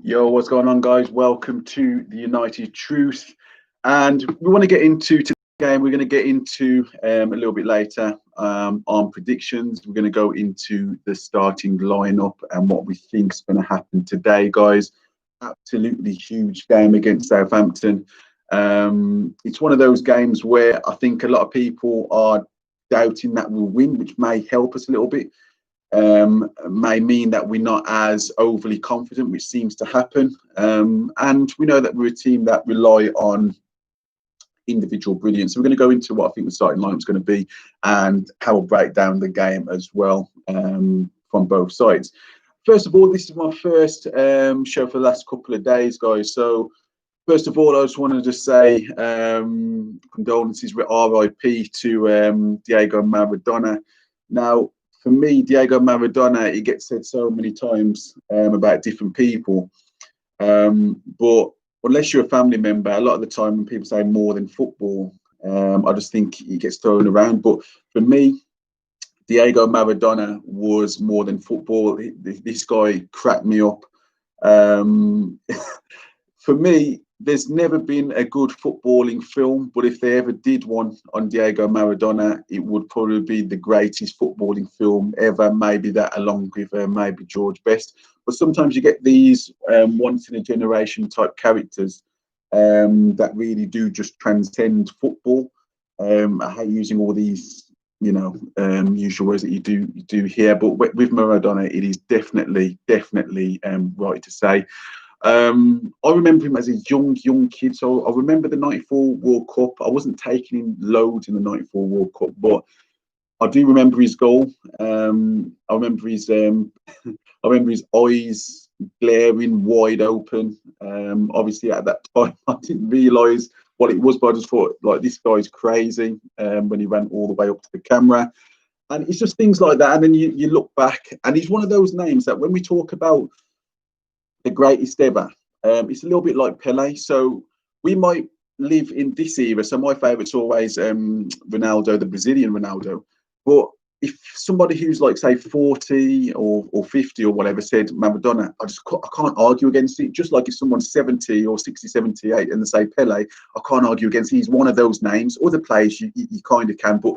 Yo, what's going on, guys? Welcome to the United Truth. And we want to get into today's game. We're going to get into a little bit later on predictions. We're going to go into the starting lineup and what we think is going to happen today, guys. Absolutely huge game against Southampton. It's one of those games where I think a lot of people are doubting that we'll win, which may help us a little bit. May mean that we're not as overly confident, which seems to happen. And we know that we're a team that rely on individual brilliance. So we're going to go into what I think the starting lineup is going to be and how we'll break down the game as well from both sides. First of all, this is my first show for the last couple of days, guys. So first of all, I just wanted to say condolences with RIP to Diego Maradona. Now, for me, Diego Maradona, he gets said so many times about different people. But unless you're a family member, a lot of the time when people say more than football, I just think he gets thrown around. But for me, Diego Maradona was more than football. This guy cracked me up. For me, there's never been a good footballing film, but if they ever did one on Diego Maradona, it would probably be the greatest footballing film ever. Maybe that, along with maybe George Best. But sometimes you get these once in a generation type characters that really do just transcend football. I hate using all these, usual words that you do here, but with Maradona, it is definitely right to say. I remember him as a young kid. So I remember the '94 World Cup. I wasn't taking in loads in the '94 World Cup, but I do remember his goal. I remember his eyes glaring wide open. Obviously, at that time, I didn't realise what it was, but I just thought, like, this guy's crazy when he ran all the way up to the camera. And it's just things like that. And then you look back, and he's one of those names that when we talk about the greatest ever, it's a little bit like Pele. So we might live in this era. So my favourite's always Ronaldo, the Brazilian Ronaldo. But if somebody who's like, say, 40 or 50 or whatever said Maradona, I can't argue against it. Just like if someone's 70 or 60, 78 and they say Pele, I can't argue against it. He's one of those names. Other players you kind of can, but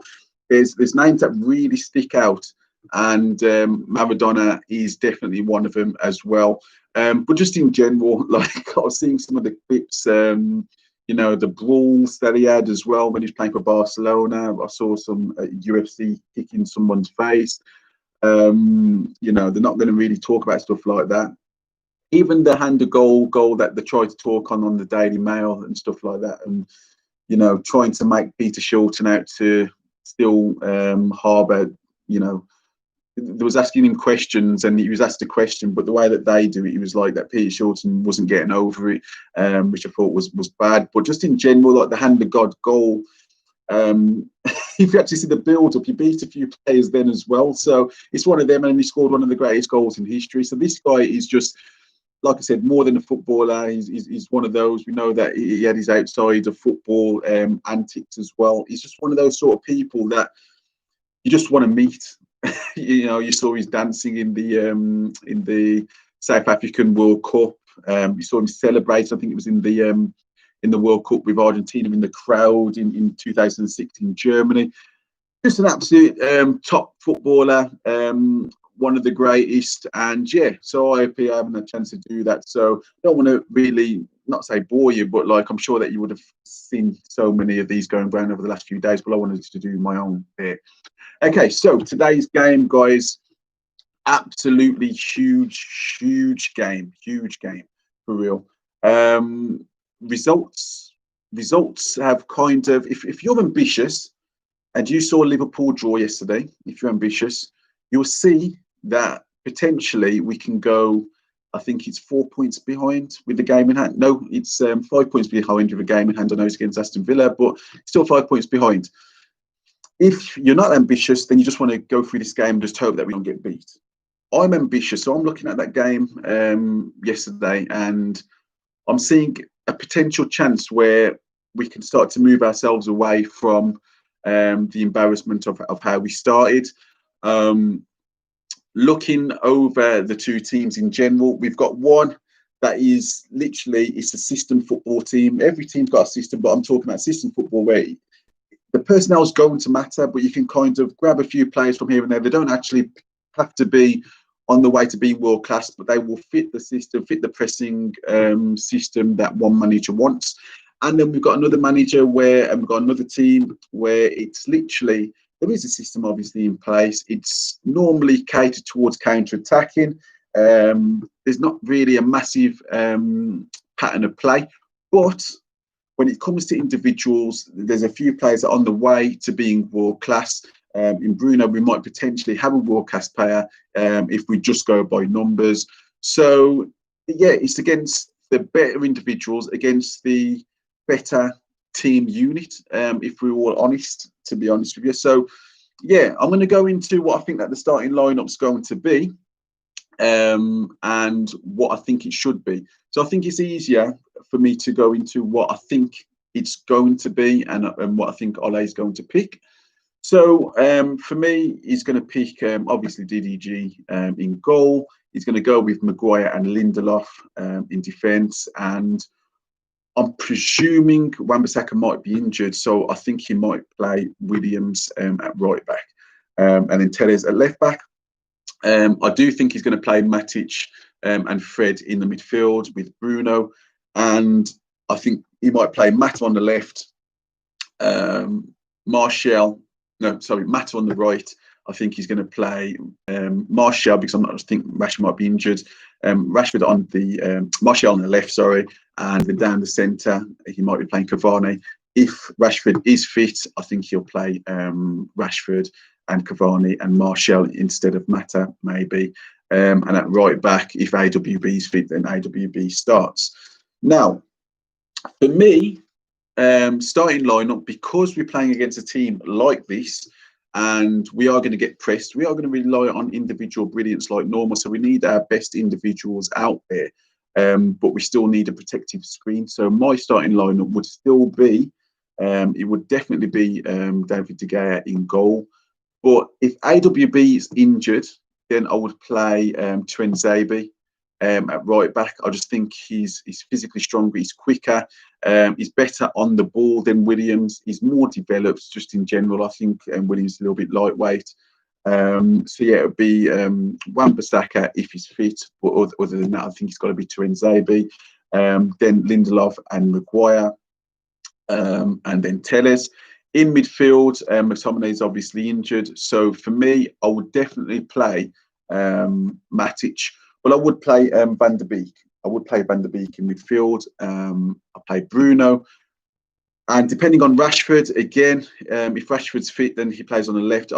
there's names that really stick out. And Maradona is definitely one of them as well. But just in general, like, I was seeing some of the clips, the brawls that he had as well when he was playing for Barcelona. I saw some UFC kicking someone's face. They're not going to really talk about stuff like that. Even the hand of goal that they try to talk on the Daily Mail and stuff like that, and trying to make Peter Shilton out to still harbour, there was asking him questions, and he was asked a question, but the way that they do it, he was like that Peter Shilton wasn't getting over it, which I thought was bad. But just in general, like the hand of God goal, if you actually see the build-up, he beat a few players then as well. So it's one of them, and he scored one of the greatest goals in history. So this guy is just, like I said, more than a footballer. He's one of those. We know that he had his outside of football antics as well. He's just one of those sort of people that you just want to meet. You saw his dancing in the South African World Cup. You saw him celebrate. I think it was in the World Cup with Argentina in the crowd in 2006 in Germany. Just an absolute top footballer, one of the greatest. And yeah, so I hope you're having a chance to do that. So I don't want to really not say bore you, but like, I'm sure that you would have seen so many of these going around over the last few days, but I wanted to do my own bit. Okay, so today's game, guys, absolutely huge game for real. Results have kind of, if you're ambitious and you saw Liverpool draw yesterday, if you're ambitious, you'll see that potentially we can go, I think it's 4 points behind with the game in hand. No, it's 5 points behind with the game in hand. I know it's against Aston Villa, but still 5 points behind. If you're not ambitious, then you just want to go through this game and just hope that we don't get beat. I'm ambitious, so I'm looking at that game yesterday, and I'm seeing a potential chance where we can start to move ourselves away from the embarrassment of how we started. looking over the two teams in general, we've got one that is literally, it's a system football team. Every team's got a system, but I'm talking about system football where the personnel is going to matter, but you can kind of grab a few players from here and there. They don't actually have to be on the way to being world class, but they will fit the system, fit the pressing system that one manager wants. And then we've got another manager and we've got another team where it's literally, there is a system obviously in place. It's normally catered towards counter-attacking. There's not really a massive pattern of play, but when it comes to individuals, there's a few players that are on the way to being world class. In Bruno, we might potentially have a world class player if we just go by numbers. So, yeah, it's against the better individuals, against the better team unit, if we're all honest, to be honest with you. So, yeah, I'm going to go into what I think that the starting lineup's going to be and what I think it should be. So I think it's easier for me to go into what I think it's going to be and what I think Ole is going to pick. So for me, he's going to pick obviously DDG in goal. He's going to go with Maguire and Lindelof in defence, and I'm presuming Wan-Bissaka might be injured, so I think he might play Williams at right back, and then Telles at left back. I do think he's going to play Matic and Fred in the midfield with Bruno, and I think he might play Matt on the left, Matt on the right. I think he's going to play Martial, because I think Rashford might be injured. Rashford on the Martial on the left, sorry, and then down the centre he might be playing Cavani. If Rashford is fit, I think he'll play Rashford and Cavani and Martial instead of Mata, maybe. And at right back, if AWB is fit, then AWB starts. Now, for me, starting lineup, because we're playing against a team like this and we are going to get pressed, we are going to rely on individual brilliance like normal. So we need our best individuals out there, but we still need a protective screen. So my starting lineup would still be, it would definitely be David De Gea in goal. But if AWB is injured, then I would play Tuanzebe at right back. I just think he's physically stronger, he's quicker, he's better on the ball than Williams. He's more developed just in general. I think Williams is a little bit lightweight. So yeah, it would be Wan-Bissaka if he's fit. But other than that, I think it's got to be Tuanzebe. Then Lindelof and Maguire, and then Telles. In midfield, McTominay is obviously injured. So for me, I would definitely play Matic. Well, I would play Van der Beek. I would play Van der Beek in midfield. I play Bruno. And depending on Rashford, again, if Rashford's fit, then he plays on the left.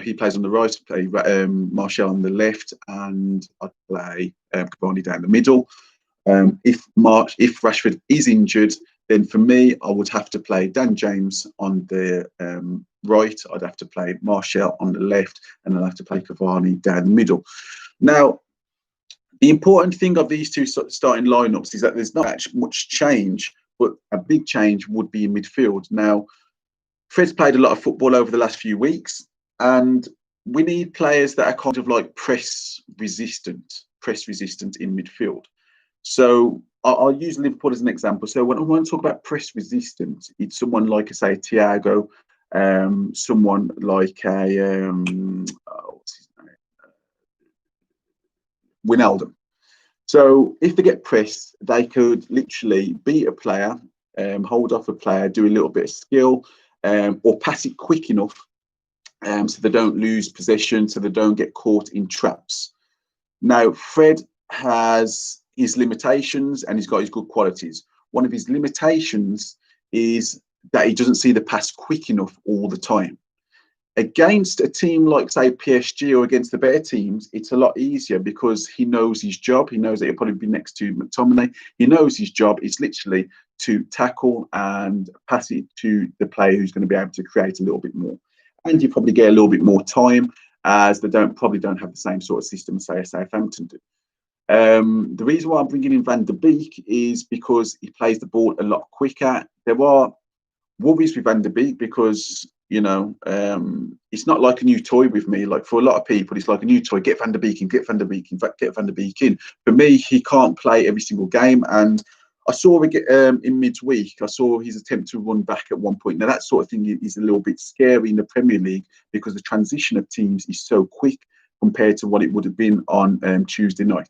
He plays on the right. I play Martial on the left. And I'd play Cavani down the middle. If Rashford is injured, then for me, I would have to play Dan James on the right. I'd have to play Martial on the left, and I'd have to play Cavani down the middle. Now, the important thing of these two starting lineups is that there's not actually much change, but a big change would be in midfield. Now, Fred's played a lot of football over the last few weeks, and we need players that are kind of like press resistant in midfield. So I'll use Liverpool as an example. So when I want to talk about press resistant, it's someone like, say, Thiago, someone like a what's his name, Wijnaldum. So if they get pressed, they could literally beat a player, hold off a player, do a little bit of skill, or pass it quick enough so they don't lose possession, so they don't get caught in traps. Now, Fred has his limitations and he's got his good qualities. One of his limitations is that he doesn't see the pass quick enough all the time. Against a team like, say, PSG, or against the better teams, it's a lot easier because he knows his job. He knows that he'll probably be next to McTominay. He knows his job is literally to tackle and pass it to the player who's going to be able to create a little bit more. And you probably get a little bit more time, as they probably don't have the same sort of system as, say, Southampton do. The reason why I'm bringing in Van der Beek is because he plays the ball a lot quicker. There are worries with Van der Beek because It's not like a new toy with me. Like for a lot of people, it's like a new toy. Get Van der Beek in, get Van der Beek in, get Van der Beek in. For me, he can't play every single game. And I saw in midweek, I saw his attempt to run back at one point. Now, that sort of thing is a little bit scary in the Premier League because the transition of teams is so quick compared to what it would have been on Tuesday night.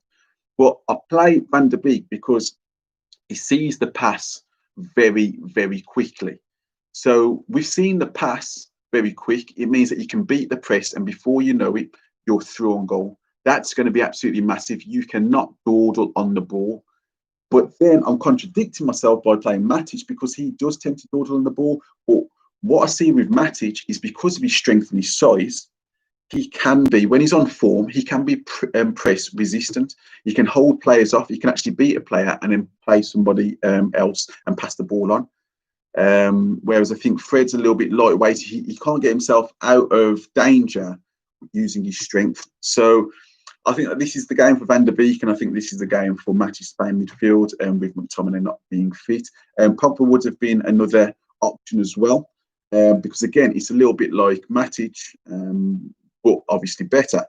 But I play Van der Beek because he sees the pass very, very quickly. So we've seen the pass very quick. It means that you can beat the press, and before you know it, you're through on goal. That's going to be absolutely massive. You cannot dawdle on the ball. But then I'm contradicting myself by playing Matic because he does tend to dawdle on the ball. But what I see with Matic is because of his strength and his size, he can be, when he's on form, he can be press resistant. He can hold players off. He can actually beat a player and then play somebody else and pass the ball on. Whereas I think Fred's a little bit lightweight. He can't get himself out of danger using his strength. So I think that this is the game for Van der Beek, and I think this is the game for Matic playing midfield, with McTominay not being fit. Pogba would have been another option as well, because again, it's a little bit like Matic, but obviously better.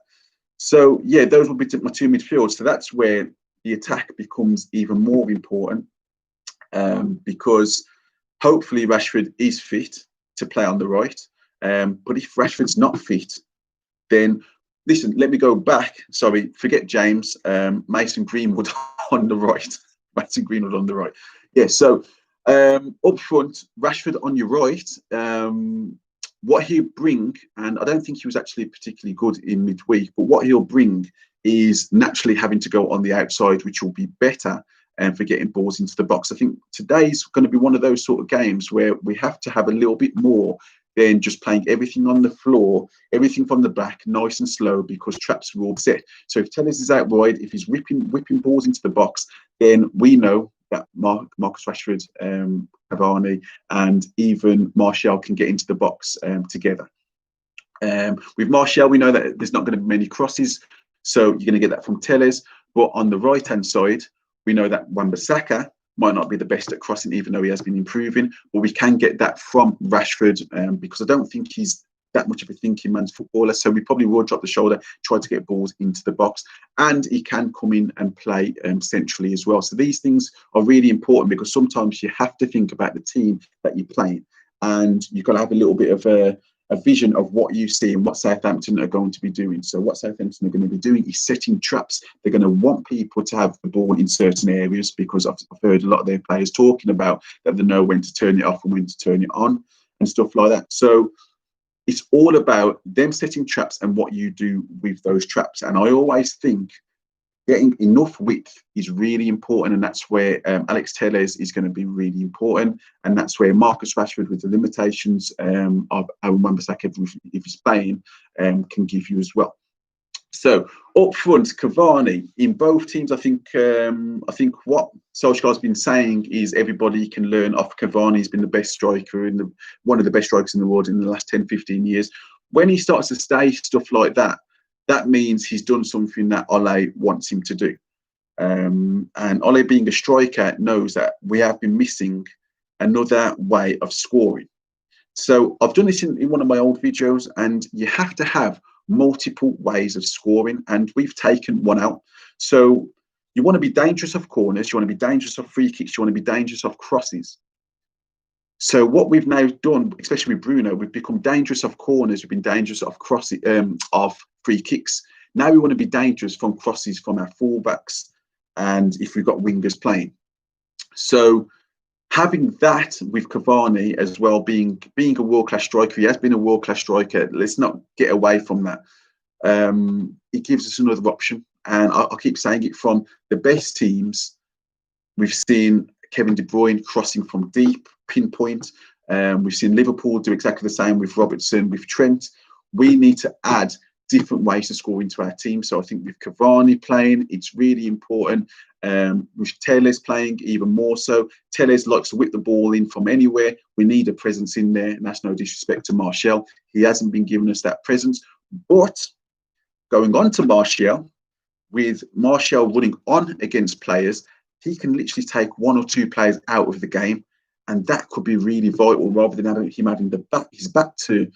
So yeah, those will be my two midfields. So that's where the attack becomes even more important, because hopefully Rashford is fit to play on the right. But if Rashford's not fit, then listen, let me go back. Sorry, forget James. Mason Greenwood on the right. Mason Greenwood on the right. Yeah, so up front, Rashford on your right. What he'll bring, and I don't think he was actually particularly good in midweek, but what he'll bring is naturally having to go on the outside, which will be better for getting balls into the box. I think today's going to be one of those sort of games where we have to have a little bit more than just playing everything on the floor, everything from the back, nice and slow, because traps are all set. So if Telles is out wide, if he's whipping balls into the box, then we know that Marcus Rashford, Cavani, and even Martial can get into the box together. With Martial, we know that there's not going to be many crosses, so you're going to get that from Telles. But on the right-hand side, we know that Wan-Bissaka might not be the best at crossing, even though he has been improving, but we can get that from Rashford, because I don't think he's that much of a thinking man's footballer. So we probably will drop the shoulder, try to get balls into the box, and he can come in and play centrally as well. So these things are really important because sometimes you have to think about the team that you're playing, and you've got to have a little bit of a vision of what you see and what Southampton are going to be doing. So what Southampton are going to be doing is setting traps. They're going to want people to have the ball in certain areas, because I've heard a lot of their players talking about that they know when to turn it off and when to turn it on and stuff like that. So it's all about them setting traps and what you do with those traps. And I always think getting enough width is really important, and that's where Alex Telles is going to be really important, and that's where Marcus Rashford, with the limitations of Aaron Wan-Bissaka if he's playing, can give you as well. So up front, Cavani in both teams. I think what Solskjaer's been saying is everybody can learn off Cavani. He's been the best striker one of the best strikers in the world in the last 10, 15 years. When he starts to say stuff like that, that means he's done something that Ole wants him to do. And Ole, being a striker, knows that we have been missing another way of scoring. So I've done this in one of my old videos, and you have to have multiple ways of scoring, and we've taken one out. So you want to be dangerous off corners, you want to be dangerous off free kicks, you want to be dangerous off crosses. So what we've now done, especially with Bruno, we've become dangerous off corners, we've been dangerous off crosses, off free kicks. Now we want to be dangerous from crosses from our fullbacks, and if we've got wingers playing. So having that with Cavani as well, being a world-class striker, he has been a world-class striker. Let's not get away from that. It gives us another option, and I keep saying it, from the best teams, we've seen Kevin De Bruyne crossing from deep, pinpoint. We've seen Liverpool do exactly the same with Robertson, with Trent. We need to add different ways to score into our team. So I think with Cavani playing, it's really important. With Telles playing, even more so. Telles likes to whip the ball in from anywhere. We need a presence in there, and that's no disrespect to Martial. He hasn't been giving us that presence. But going on to Martial, with Martial running on against players, he can literally take one or two players out of the game, and that could be really vital rather than him having his back to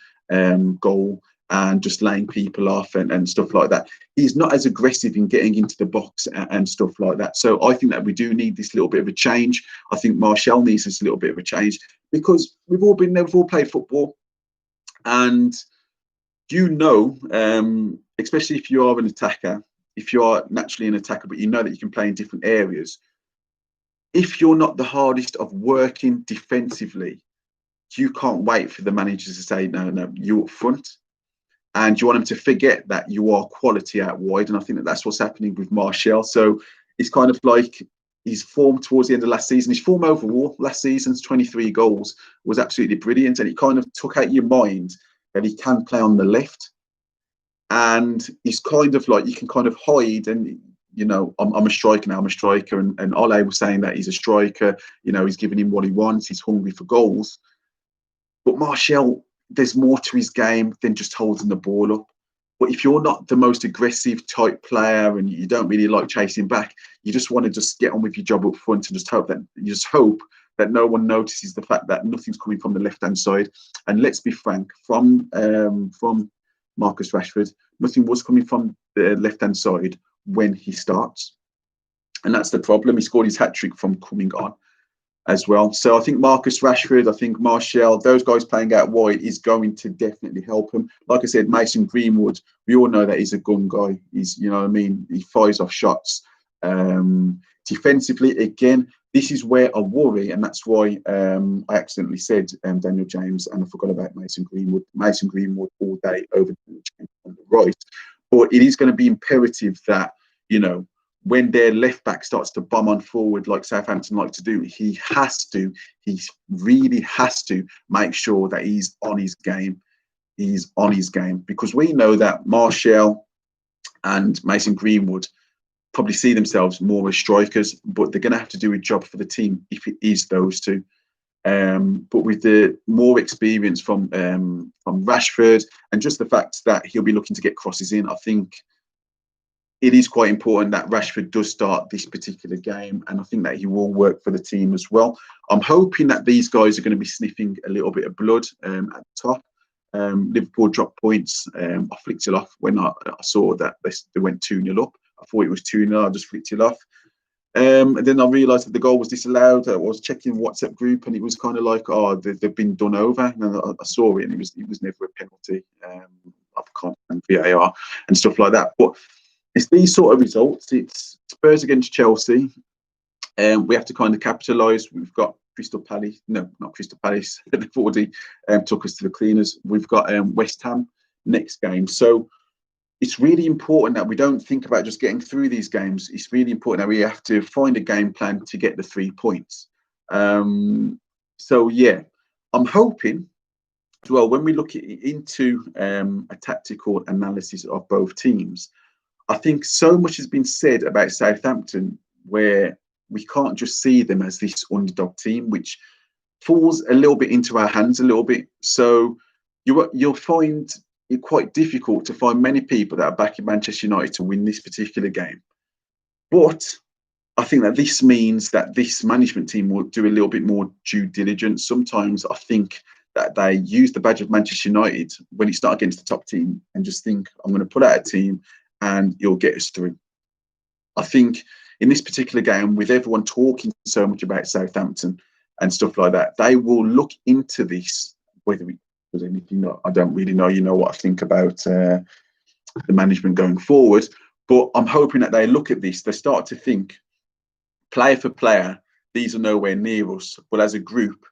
goal and just laying people off and stuff like that. He's not as aggressive in getting into the box and stuff like that. So I think that we do need this little bit of a change. I think Martial needs this little bit of a change, because we've all been there, we've all played football, and especially if you are an attacker, if you are naturally an attacker, but you know that you can play in different areas, if you're not the hardest of working defensively, you can't wait for the managers to say, no, you're up front. And you want them to forget that you are quality out wide. And I think that that's what's happening with Martial. So it's kind of like his form towards the end of last season, his form overall, last season's 23 goals was absolutely brilliant. And it kind of took out your mind that he can play on the left. And he's kind of like, you can kind of hide and, I'm a striker now, I'm a striker. And Ole was saying that he's a striker, he's giving him what he wants, he's hungry for goals. But Martial, there's more to his game than just holding the ball up. But if you're not the most aggressive type player and you don't really like chasing back, you just want to just get on with your job up front and just hope that no one notices the fact that nothing's coming from the left-hand side. And let's be frank, from Marcus Rashford, nothing was coming from the left-hand side when he starts. And that's the problem. He scored his hat-trick from coming on as well. So I think Marcus Rashford, I think Martial, those guys playing out wide is going to definitely help him. Like I said, Mason Greenwood, we all know that he's a gun guy. He's, he fires off shots. Defensively, again, this is where I worry, and that's why I accidentally said Daniel James, and I forgot about Mason Greenwood. Mason Greenwood all day over Daniel James on the right. But it is going to be imperative that, when their left back starts to bomb on forward like Southampton like to do, he really has to make sure that he's on his game. He's on his game, because we know that Martial and Mason Greenwood probably see themselves more as strikers, but they're going to have to do a job for the team if it is those two. But with the more experience from Rashford, and just the fact that he'll be looking to get crosses in, I think it is quite important that Rashford does start this particular game, and I think that he will work for the team as well. I'm hoping that these guys are going to be sniffing a little bit of blood at the top. Liverpool dropped points. I flicked it off when I saw that they went 2-0 up. I thought it was 2-0. I just flicked it off. And then I realised that the goal was disallowed. I was checking WhatsApp group, and it was kind of like, they've been done over. And I saw it, and it was never a penalty. I can't stand VAR and stuff like that. But it's these sort of results. It's Spurs against Chelsea. We have to kind of capitalise. We've got Crystal Palace. No, not Crystal Palace. They've already took us to the cleaners. We've got West Ham next game. So it's really important that we don't think about just getting through these games. It's really important that we have to find a game plan to get the 3 points. So, yeah, I'm hoping as well, when we look into a tactical analysis of both teams, I think so much has been said about Southampton where we can't just see them as this underdog team, which falls a little bit into our hands a little bit. So you'll find it quite difficult to find many people that are backing Manchester United to win this particular game. But I think that this means that this management team will do a little bit more due diligence. Sometimes I think that they use the badge of Manchester United when it's not against the top team and just think, I'm going to put out a team and you'll get us through. I think in this particular game, with everyone talking so much about Southampton and stuff like that, they will look into this, whether it was anything, I don't really know, what I think about the management going forward. But I'm hoping that they look at this, they start to think, player for player, these are nowhere near us. But as a group,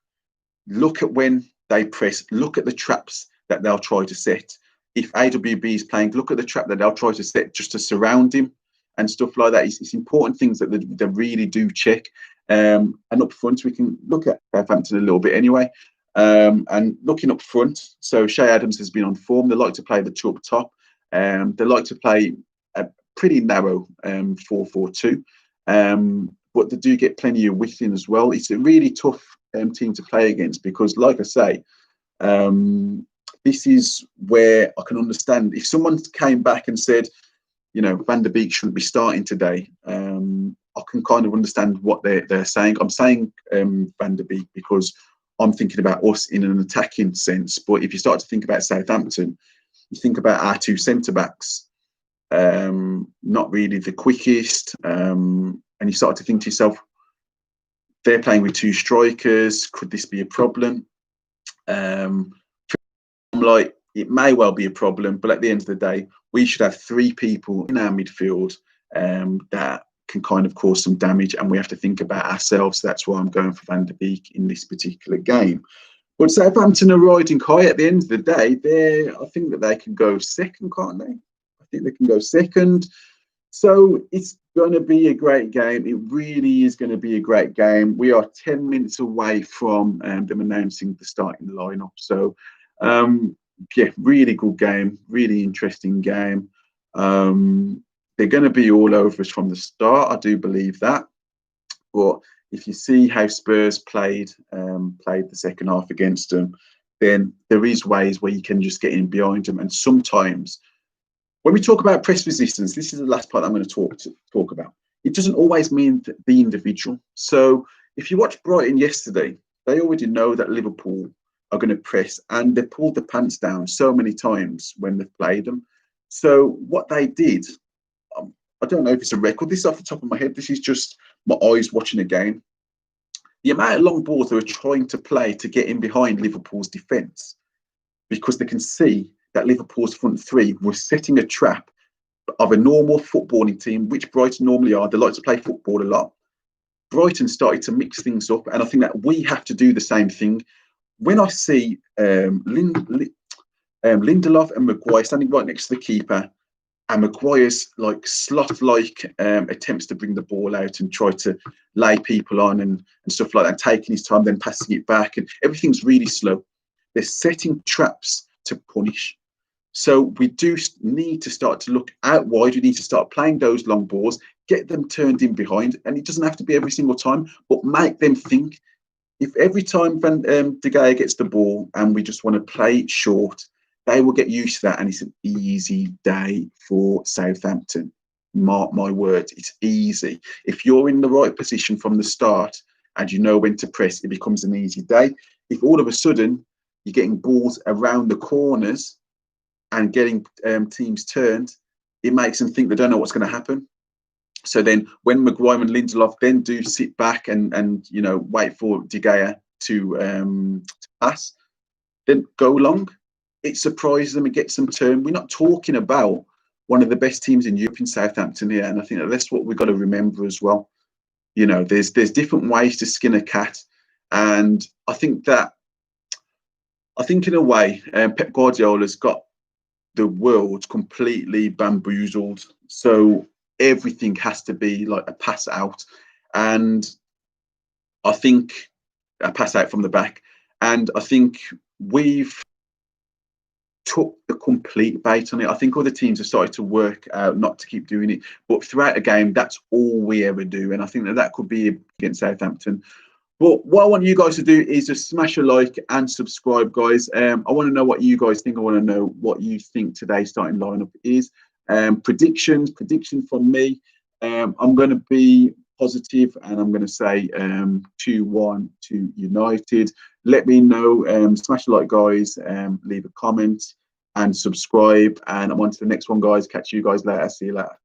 look at when they press, look at the traps that they'll try to set. If AWB is playing, look at the trap that they'll try to set just to surround him and stuff like that. It's important things that they really do check. And up front, we can look at Southampton a little bit anyway. And looking up front, so Shea Adams has been on form. They like to play the two up top. They like to play a pretty narrow 4-4-2. But they do get plenty of width in as well. It's a really tough team to play against because, like I say, this is where I can understand if someone came back and said, Van der Beek shouldn't be starting today. I can kind of understand what they're saying. I'm saying Van der Beek because I'm thinking about us in an attacking sense. But if you start to think about Southampton, you think about our two centre backs, not really the quickest, and you start to think to yourself, they're playing with two strikers. Could this be a problem? I'm like, it may well be a problem, but at the end of the day, we should have three people in our midfield that can kind of cause some damage, and we have to think about ourselves. That's why I'm going for Van der Beek in this particular game. But Southampton are riding high. At the end of the day, I think that they can go second, can't they? I think they can go second. So it's going to be a great game. It really is going to be a great game. We are 10 minutes away from them announcing the starting lineup. So, yeah, really good game, really interesting game. They're going to be all over us from the start. I do believe that. But if you see how Spurs played the second half against them, then there is ways where you can just get in behind them. And sometimes, when we talk about press resistance, this is the last part I'm going to talk about. It doesn't always mean the individual. So if you watch Brighton yesterday, they already know that Liverpool are going to press, and they pulled the pants down so many times when they've played them. So what they did, I don't know if it's a record. This is off the top of my head. This is just my eyes watching a game. The amount of long balls they were trying to play to get in behind Liverpool's defence, because they can see that Liverpool's front three was setting a trap of a normal footballing team, which Brighton normally are. They like to play football a lot. Brighton started to mix things up, and I think that we have to do the same thing. When I see Lindelof and Maguire standing right next to the keeper, and Maguire's like sloth-like attempts to bring the ball out and try to lay people on and stuff like that, taking his time, then passing it back, and everything's really slow. They're setting traps to punish. So we do need to start to look out wide. We need to start playing those long balls, get them turned in behind, and it doesn't have to be every single time, but make them think. If every time De Gea gets the ball and we just want to play it short, they will get used to that, and it's an easy day for Southampton. Mark my words, it's easy. If you're in the right position from the start and you know when to press, it becomes an easy day. If all of a sudden you're getting balls around the corners and getting teams turned, it makes them think they don't know what's going to happen. So then when Maguire and Lindelof then do sit back and wait for De Gea to pass, then go long, it surprises them, it gets them turned. We're not talking about one of the best teams in Europe in Southampton here, and I think that's what we've got to remember as well. You know, there's different ways to skin a cat, and I think in a way, Pep Guardiola's got the world completely bamboozled. So everything has to be like a pass out, and I think a pass out from the back. And I think we've took the complete bait on it. I think other teams have started to work out not to keep doing it, but throughout the game, that's all we ever do. And I think that could be against Southampton. But what I want you guys to do is just smash a like and subscribe, guys. I want to know what you guys think. I want to know what you think today's starting lineup is. Prediction from me. I'm going to be positive, and I'm going to say 2-1 to United. Let me know. Smash a like, guys. Leave a comment and subscribe. And I'm on to the next one, guys. Catch you guys later. See you later.